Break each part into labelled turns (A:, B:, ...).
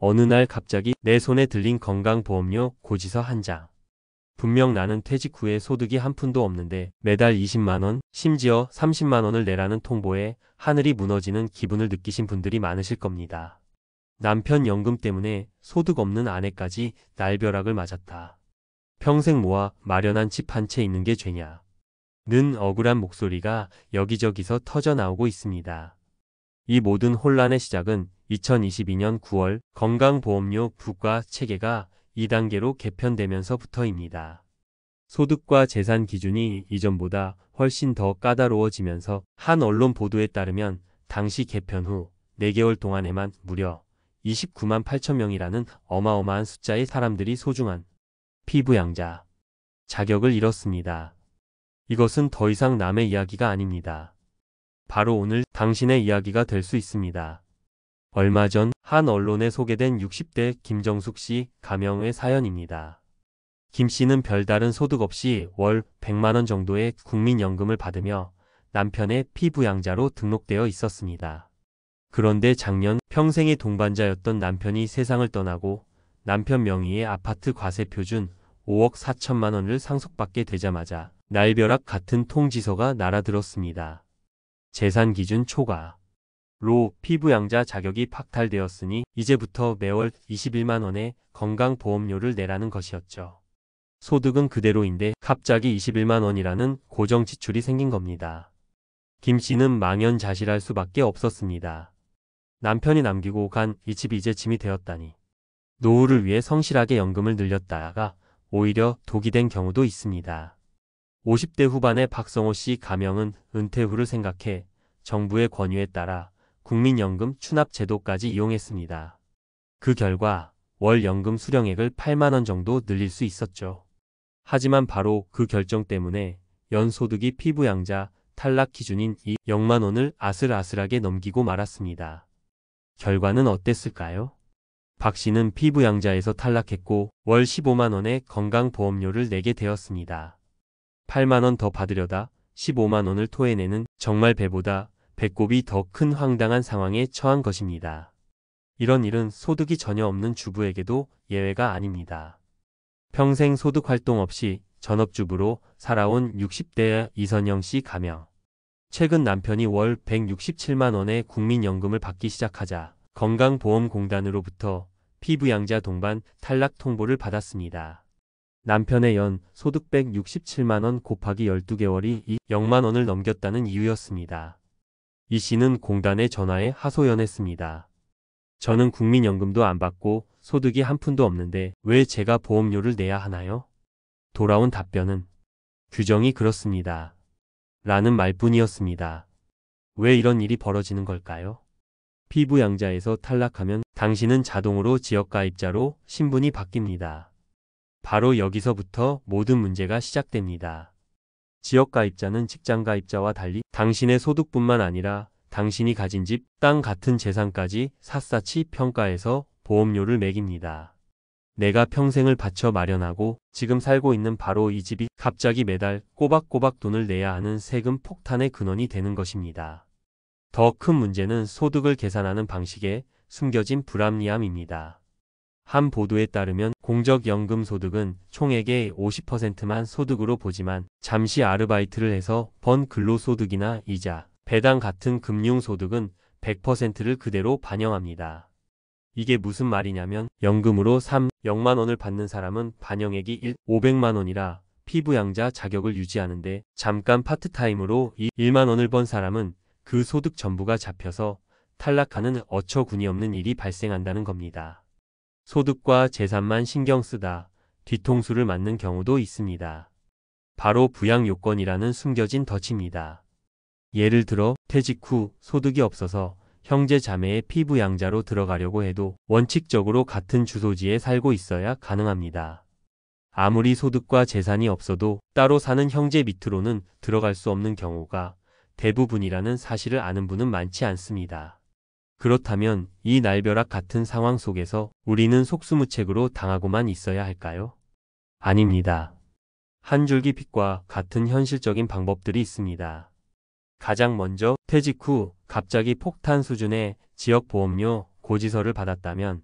A: 어느 날 갑자기 내 손에 들린 건강보험료 고지서 한 장. 분명 나는 퇴직 후에 소득이 한 푼도 없는데 매달 20만 원, 심지어 30만 원을 내라는 통보에 하늘이 무너지는 기분을 느끼신 분들이 많으실 겁니다. 남편 연금 때문에 소득 없는 아내까지 날벼락을 맞았다. 평생 모아 마련한 집 한 채 있는 게 죄냐? 는 억울한 목소리가 여기저기서 터져 나오고 있습니다. 이 모든 혼란의 시작은 2022년 9월 건강보험료 부과 체계가 2단계로 개편되면서부터입니다. 소득과 재산 기준이 이전보다 훨씬 더 까다로워지면서 한 언론 보도에 따르면 당시 개편 후 4개월 동안에만 무려 29만 8천 명이라는 어마어마한 숫자의 사람들이 소중한 피부양자 자격을 잃었습니다. 이것은 더 이상 남의 이야기가 아닙니다. 바로 오늘 당신의 이야기가 될 수 있습니다. 얼마 전 한 언론에 소개된 60대 김정숙 씨 가명의 사연입니다. 김 씨는 별다른 소득 없이 월 100만 원 정도의 국민연금을 받으며 남편의 피부양자로 등록되어 있었습니다. 그런데 작년 평생의 동반자였던 남편이 세상을 떠나고 남편 명의의 아파트 과세 표준 5억 4천만 원을 상속받게 되자마자 날벼락 같은 통지서가 날아들었습니다. 재산 기준 초과로 피부양자 자격이 박탈되었으니 이제부터 매월 21만 원의 건강보험료를 내라는 것이었죠. 소득은 그대로인데 갑자기 21만 원이라는 고정 지출이 생긴 겁니다. 김 씨는 망연자실할 수밖에 없었습니다. 남편이 남기고 간 이 집이 이제 짐이 되었다니. 노후를 위해 성실하게 연금을 늘렸다가 오히려 독이 된 경우도 있습니다. 50대 후반의 박성호 씨 가명은 은퇴 후를 생각해 정부의 권유에 따라 국민연금 추납제도까지 이용했습니다. 그 결과 월 연금 수령액을 8만 원 정도 늘릴 수 있었죠. 하지만 바로 그 결정 때문에 연소득이 피부양자 탈락 기준인 이 0만 원을 아슬아슬하게 넘기고 말았습니다. 결과는 어땠을까요? 박 씨는 피부양자에서 탈락했고 월 15만 원의 건강보험료를 내게 되었습니다. 8만 원 더 받으려다 15만 원을 토해내는 정말 배보다 배꼽이 더 큰 황당한 상황에 처한 것입니다. 이런 일은 소득이 전혀 없는 주부에게도 예외가 아닙니다. 평생 소득 활동 없이 전업주부로 살아온 60대 이선영 씨 가명. 최근 남편이 월 167만 원의 국민연금을 받기 시작하자 건강보험공단으로부터 피부양자 동반 탈락 통보를 받았습니다. 남편의 연 소득 167만 원 곱하기 12개월이 이 0만 원을 넘겼다는 이유였습니다. 이 씨는 공단에 전화해 하소연했습니다. 저는 국민연금도 안 받고 소득이 한 푼도 없는데 왜 제가 보험료를 내야 하나요? 돌아온 답변은 규정이 그렇습니다. 라는 말뿐이었습니다. 왜 이런 일이 벌어지는 걸까요? 피부양자에서 탈락하면 당신은 자동으로 지역가입자로 신분이 바뀝니다. 바로 여기서부터 모든 문제가 시작됩니다. 지역가입자는 직장가입자와 달리 당신의 소득뿐만 아니라 당신이 가진 집, 땅 같은 재산까지 샅샅이 평가해서 보험료를 매깁니다. 내가 평생을 바쳐 마련하고 지금 살고 있는 바로 이 집이 갑자기 매달 꼬박꼬박 돈을 내야 하는 세금 폭탄의 근원이 되는 것입니다. 더 큰 문제는 소득을 계산하는 방식에 숨겨진 불합리함입니다. 한 보도에 따르면 공적연금 소득은 총액의 50%만 소득으로 보지만 잠시 아르바이트를 해서 번 근로소득이나 이자, 배당 같은 금융소득은 100%를 그대로 반영합니다. 이게 무슨 말이냐면 연금으로 0만 원을 받는 사람은 반영액이 500만 원이라 피부양자 자격을 유지하는데 잠깐 파트타임으로 1만 원을 번 사람은 그 소득 전부가 잡혀서 탈락하는 어처구니 없는 일이 발생한다는 겁니다. 소득과 재산만 신경 쓰다 뒤통수를 맞는 경우도 있습니다. 바로 부양 요건이라는 숨겨진 덫입니다. 예를 들어 퇴직 후 소득이 없어서 형제 자매의 피부양자로 들어가려고 해도 원칙적으로 같은 주소지에 살고 있어야 가능합니다. 아무리 소득과 재산이 없어도 따로 사는 형제 밑으로는 들어갈 수 없는 경우가 대부분이라는 사실을 아는 분은 많지 않습니다. 그렇다면 이 날벼락 같은 상황 속에서 우리는 속수무책으로 당하고만 있어야 할까요? 아닙니다. 한 줄기 빛과 같은 현실적인 방법들이 있습니다. 가장 먼저 퇴직 후 갑자기 폭탄 수준의 지역보험료 고지서를 받았다면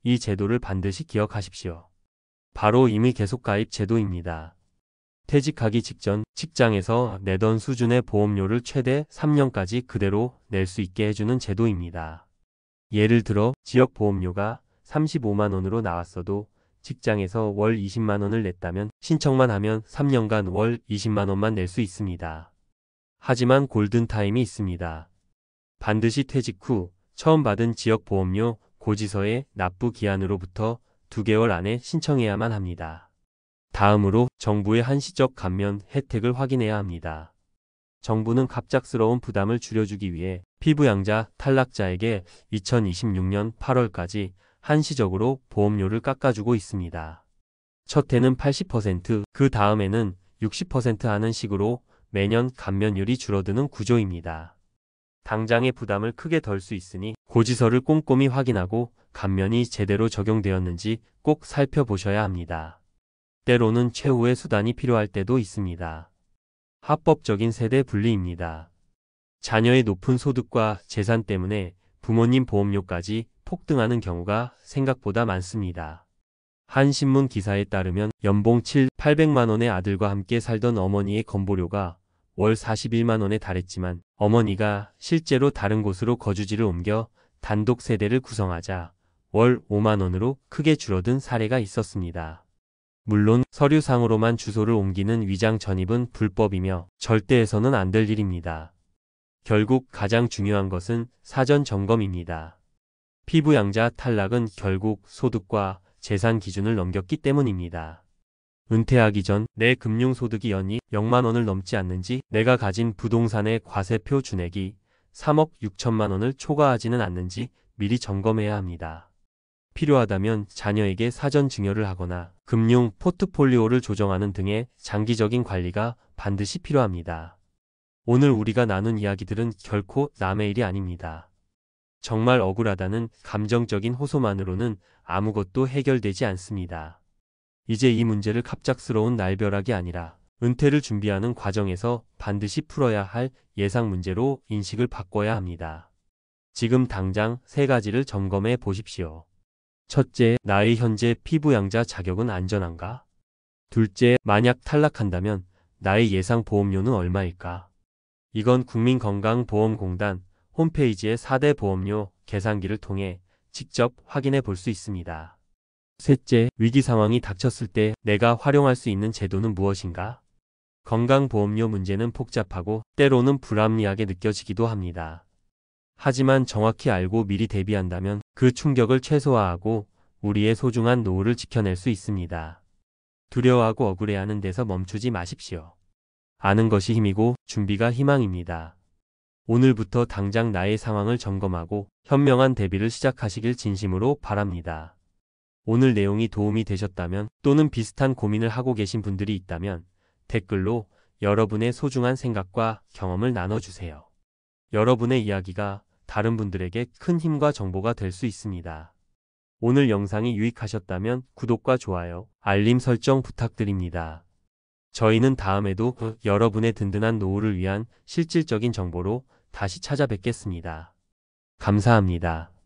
A: 이 제도를 반드시 기억하십시오. 바로 임의 계속 가입 제도입니다. 퇴직하기 직전 직장에서 내던 수준의 보험료를 최대 3년까지 그대로 낼 수 있게 해주는 제도입니다. 예를 들어 지역 보험료가 35만 원으로 나왔어도 직장에서 월 20만 원을 냈다면 신청만 하면 3년간 월 20만 원만 낼 수 있습니다. 하지만 골든타임이 있습니다. 반드시 퇴직 후 처음 받은 지역 보험료 고지서의 납부 기한으로부터 2개월 안에 신청해야만 합니다. 다음으로 정부의 한시적 감면 혜택을 확인해야 합니다. 정부는 갑작스러운 부담을 줄여주기 위해 피부양자 탈락자에게 2026년 8월까지 한시적으로 보험료를 깎아주고 있습니다. 첫 해는 80%, 그 다음에는 60% 하는 식으로 매년 감면율이 줄어드는 구조입니다. 당장의 부담을 크게 덜 수 있으니 고지서를 꼼꼼히 확인하고 감면이 제대로 적용되었는지 꼭 살펴보셔야 합니다. 때로는 최후의 수단이 필요할 때도 있습니다. 합법적인 세대 분리입니다. 자녀의 높은 소득과 재산 때문에 부모님 보험료까지 폭등하는 경우가 생각보다 많습니다. 한 신문 기사에 따르면 연봉 800만 원의 아들과 함께 살던 어머니의 건보료가 월 41만 원에 달했지만 어머니가 실제로 다른 곳으로 거주지를 옮겨 단독 세대를 구성하자 월 5만 원으로 크게 줄어든 사례가 있었습니다. 물론 서류상으로만 주소를 옮기는 위장 전입은 불법이며 절대 해서는 안 될 일입니다. 결국 가장 중요한 것은 사전 점검입니다. 피부양자 탈락은 결국 소득과 재산 기준을 넘겼기 때문입니다. 은퇴하기 전 내 금융소득이 연이 0만 원을 넘지 않는지, 내가 가진 부동산의 과세표 준액이 3억 6천만 원을 초과하지는 않는지 미리 점검해야 합니다. 필요하다면 자녀에게 사전 증여를 하거나 금융 포트폴리오를 조정하는 등의 장기적인 관리가 반드시 필요합니다. 오늘 우리가 나눈 이야기들은 결코 남의 일이 아닙니다. 정말 억울하다는 감정적인 호소만으로는 아무것도 해결되지 않습니다. 이제 이 문제를 갑작스러운 날벼락이 아니라 은퇴를 준비하는 과정에서 반드시 풀어야 할 예상 문제로 인식을 바꿔야 합니다. 지금 당장 3가지를 점검해 보십시오. 첫째, 나의 현재 피부양자 자격은 안전한가? 둘째, 만약 탈락한다면 나의 예상 보험료는 얼마일까? 이건 국민건강보험공단 홈페이지의 4대 보험료 계산기를 통해 직접 확인해 볼 수 있습니다. 셋째, 위기 상황이 닥쳤을 때 내가 활용할 수 있는 제도는 무엇인가? 건강보험료 문제는 복잡하고 때로는 불합리하게 느껴지기도 합니다. 하지만 정확히 알고 미리 대비한다면 그 충격을 최소화하고 우리의 소중한 노후를 지켜낼 수 있습니다. 두려워하고 억울해하는 데서 멈추지 마십시오. 아는 것이 힘이고 준비가 희망입니다. 오늘부터 당장 나의 상황을 점검하고 현명한 대비를 시작하시길 진심으로 바랍니다. 오늘 내용이 도움이 되셨다면 또는 비슷한 고민을 하고 계신 분들이 있다면 댓글로 여러분의 소중한 생각과 경험을 나눠주세요. 여러분의 이야기가 다른 분들에게 큰 힘과 정보가 될 수 있습니다. 오늘 영상이 유익하셨다면 구독과 좋아요, 알림 설정 부탁드립니다. 저희는 다음에도 여러분의 든든한 노후를 위한 실질적인 정보로 다시 찾아뵙겠습니다. 감사합니다.